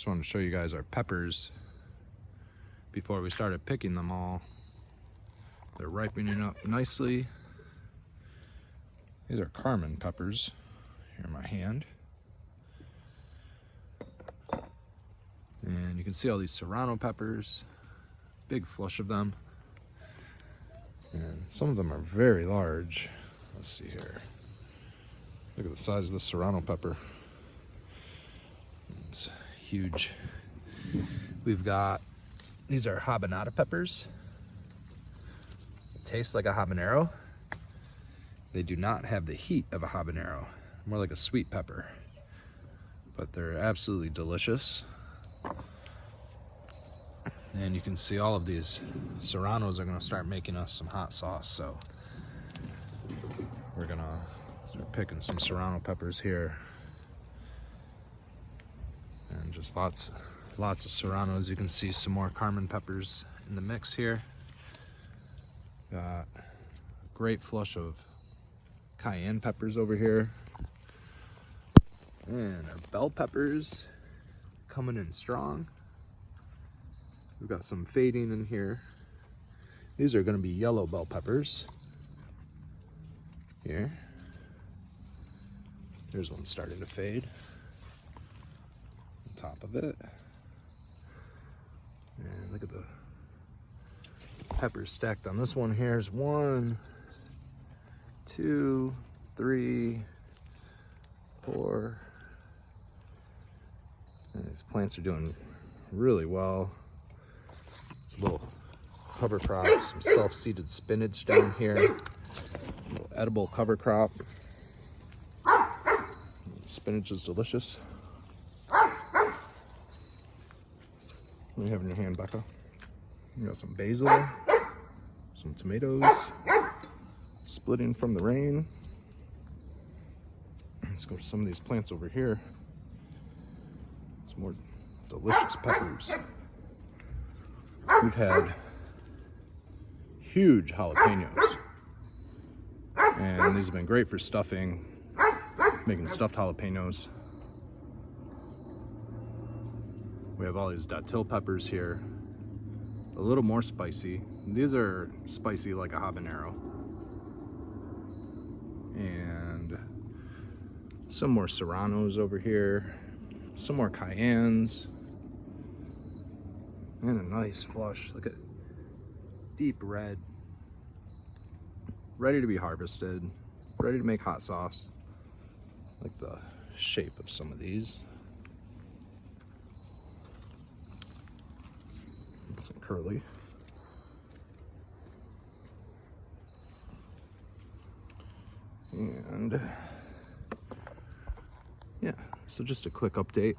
Just wanted to show you guys our peppers before we started picking them all. They're ripening up nicely. These are Carmen peppers. Here in my hand. And you can see all these serrano peppers. Big flush of them. And some of them are very large. Let's see here. Look at the size of the serrano pepper. It's huge. We've got, these are habanada peppers. They taste like a habanero. They do not have the heat of a habanero, more like a sweet pepper, but they're absolutely delicious. And you can see all of these serranos are gonna start making us some hot sauce. So we're gonna start picking some serrano peppers here. And just lots of serranos. You can see some more Carmen peppers in the mix here. Got a great flush of cayenne peppers over here. And our bell peppers coming in strong. We've got some fading in here. These are going to be yellow bell peppers. Here. There's one starting to fade. On top of it. And look at the peppers stacked on this one. Here's 1, 2, 3, 4. And these plants are doing really well. It's a little cover crop, some self-seeded spinach down here. A little edible cover crop. Spinach is delicious. What do you have in your hand, Becca? You got some basil, some tomatoes, splitting from the rain. Let's go to some of these plants over here. Some more delicious peppers. We've had huge jalapenos, and these have been great for stuffing, making stuffed jalapenos. We have all these datil peppers here, a little more spicy. These are spicy like a habanero. And some more serranos over here, some more cayennes. And a nice flush. Look at deep red. Ready to be harvested. Ready to make hot sauce. Like the shape of some of these. Some curly. And yeah, so just a quick update.